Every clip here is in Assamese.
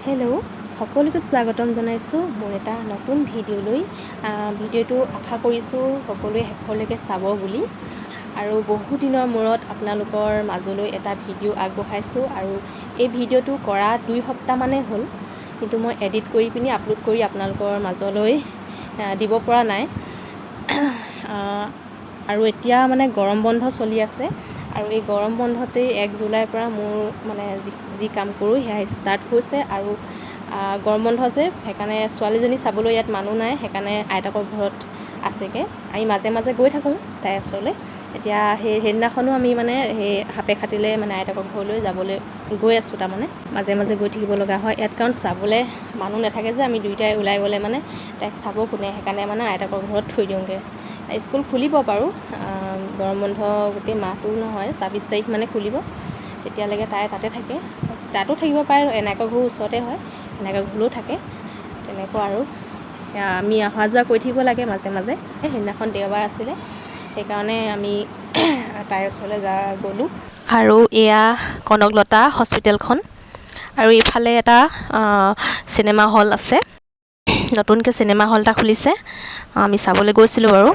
হেল্ল' সকলোকে স্বাগতম জনাইছোঁ মোৰ এটা নতুন ভিডিঅ'লৈ। ভিডিঅ'টো আশা কৰিছোঁ সকলোৱে শেষলৈকে চাব বুলি। আৰু বহু দিনৰ মূৰত আপোনালোকৰ মাজলৈ এটা ভিডিঅ' আগবঢ়াইছোঁ আৰু এই ভিডিঅ'টো কৰা 2 সপ্তাহমানেই হ'ল, কিন্তু মই এডিট কৰি পিনি আপলোড কৰি আপোনালোকৰ মাজলৈ দিব পৰা নাই। আৰু এতিয়া মানে গৰম বন্ধ চলি আছে আৰু এই গৰম বন্ধতেই 1 জুলাইৰ পৰা মোৰ মানে যি কাম কৰোঁ সেয়া ষ্টাৰ্ট হৈছে। আৰু গৰম বন্ধ যে সেইকাৰণে ছোৱালীজনী চাবলৈ ইয়াত মানুহ নাই, সেইকাৰণে আইতাকৰ ঘৰত আছেগৈ। আমি মাজে মাজে গৈ থাকোঁ তাইৰ ওচৰলৈ। এতিয়া সেইদিনাখনো আমি মানে সেই সাপে খাটিলে মানে আইতাকৰ ঘৰলৈ যাবলৈ গৈ আছোঁ। তাৰমানে মাজে মাজে গৈ থাকিব লগা হয় ইয়াত, কাৰণ চাবলৈ মানুহ নাথাকে যে। আমি দুয়োটাই ওলাই গ'লে মানে তাইক চাব কোনে, সেইকাৰণে মানে আইতাকৰ ঘৰত থৈ দিওঁগৈ। স্কুল খুলিব বাৰু, গৰম বন্ধ গোটেই মাহটো নহয়, 26 তাৰিখ মানে খুলিব। তেতিয়ালৈকে তাই তাতে থাকে, তাতো থাকিব পাৰে। এনেকুৱা ঘৰ ওচৰতে হয়, এনেকুৱা ঘৰলৈও থাকে, তেনেকুৱা। আৰু আমি অহা যোৱা কৰি থাকিব লাগে মাজে মাজে। সেইদিনাখন দেওবাৰ আছিলে, সেইকাৰণে আমি তাইৰ ওচৰলৈ গ'লোঁ। আৰু এয়া কনকলতা হস্পিটেলখন, আৰু ইফালে এটা চিনেমা হল আছে, নতুনকৈ চিনেমা হল এটা খুলিছে। আমি চাবলৈ গৈছিলোঁ বাৰু।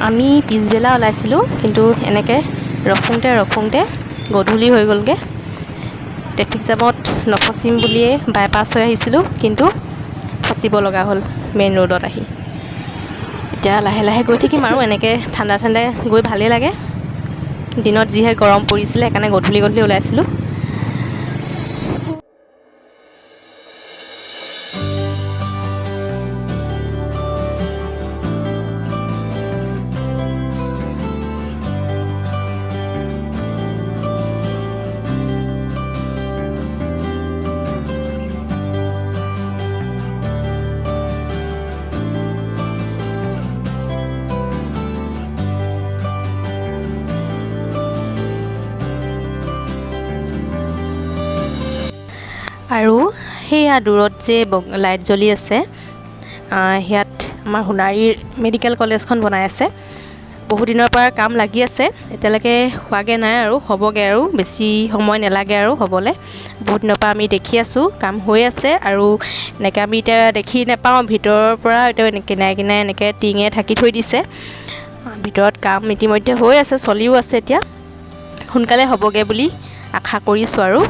আমি পিছবেলা ওলাইছিলোঁ, কিন্তু এনেকৈ ৰখোঁতে গধূলি হৈ গ'লগৈ। ট্ৰেফিক জামত নফচিম বুলিয়ে বাইপাছ হৈ আহিছিলোঁ, কিন্তু ফচিব লগা হ'ল মেইন ৰোডত আহি। এতিয়া লাহে লাহে গৈ থাকিম আৰু এনেকৈ ঠাণ্ডাই গৈ ভালেই লাগে। দিনত যিহে গৰম পৰিছিলে, সেইকাৰণে গধূলি ওলাইছিলোঁ। আৰু সেয়া দূৰত যে লাইট জ্বলি আছে, সেয়াত আমাৰ সোণাৰীৰ মেডিকেল কলেজখন বনাই আছে। বহুদিনৰ পৰা কাম লাগি আছে, এতিয়ালৈকে হোৱাগৈ নাই আৰু হ'বগৈ আৰু বেছি সময় নালাগে আৰু হ'বলৈ। বহুত দিনৰ পৰা আমি দেখি আছোঁ কাম হৈ আছে। আৰু এনেকৈ আমি এতিয়া দেখি নাপাওঁ ভিতৰৰ পৰা, এতিয়া কিনাৰে এনেকৈ টিঙে ঢাকি থৈ দিছে। ভিতৰত কাম ইতিমধ্যে হৈ আছে, চলিও আছে। এতিয়া সোনকালে হ'বগৈ বুলি আশা কৰিছোঁ আৰু।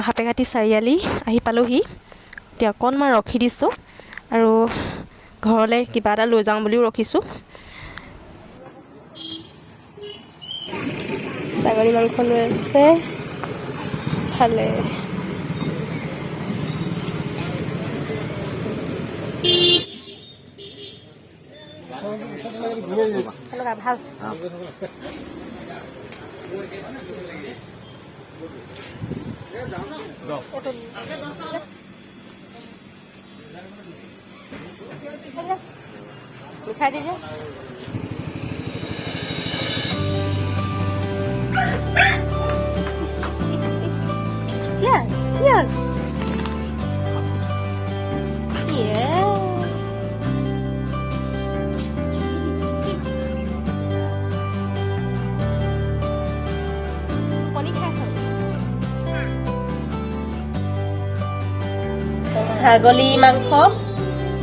সাপেখাতি চাৰিআলি আহি পালোহি। এতিয়া অকণমান ৰখি দিছোঁ, আৰু ঘৰলৈ কিবা এটা লৈ যাওঁ বুলিও ৰখিছোঁ। ছাগলী মাংস লৈ আছে ভালে। ভাল মিঠাই দিছে। ছাগলী মাংস,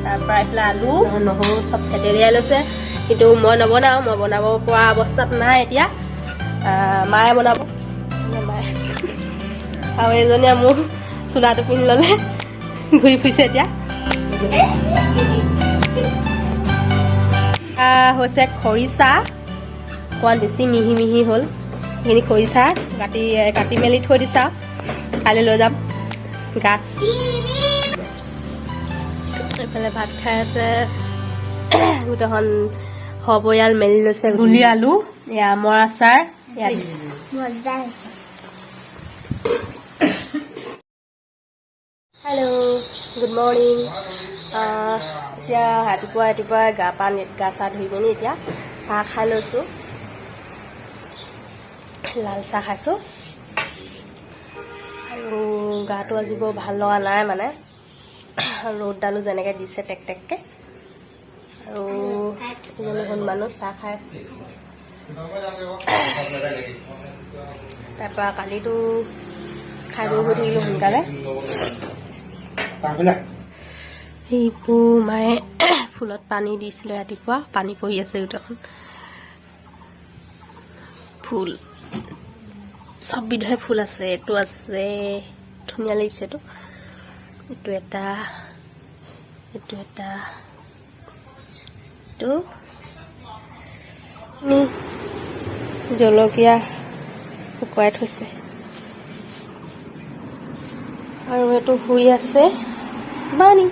তাৰপৰা এইফালে আলু নহৰু চব থেতেলিয়াই লৈছে। কিন্তু মই নবনাওঁ, মই বনাব পৰা অৱস্থাত নাই এতিয়া। মায়ে বনাব, মায়ে। আৰু এজনীয়ে মোৰ চোলাটো পিন্ধি ল'লে। ঘূৰি ফুৰিছে এতিয়া হৈছে খৰিচা অকণমান বেছি মিহি মিহি হ'ল সেইখিনি খৰিচা কাটি মেলি থৈ দিছা কাইলৈ লৈ যাম গাছ এইফালে ভাত খাই আছে গোটেইখন সবয়াল মেলি লৈছে গুলি আলু এয়া আমৰ আচাৰ হেল্ল' গুড মৰ্ণিং এতিয়া ৰাতিপুৱা গা চা ধুই পিনি এতিয়া চাহ খাই লৈছোঁ লাল চাহ খাইছোঁ আৰু গাটো আজি বৰ ভাল লগা নাই মানে ৰ'দডালো যেনেকৈ দিছে টেক টেককৈ আৰু ইজনী মানুহ চাহ খাই আছে তাৰপৰা কালিতো খাই বৈ হৈ থাকিলোঁ সোনকালে সেইপু মায়ে ফুলত পানী দিছিলে ৰাতিপুৱা পানী পৰি আছে গোটেইখন ফুল চব বিধৰে ফুল আছে এইটো আছে ধুনীয়া লাগিছে এইটো এটা জলকীয়া শুকুৱাই থৈছে আৰু এইটো শুই আছে বানি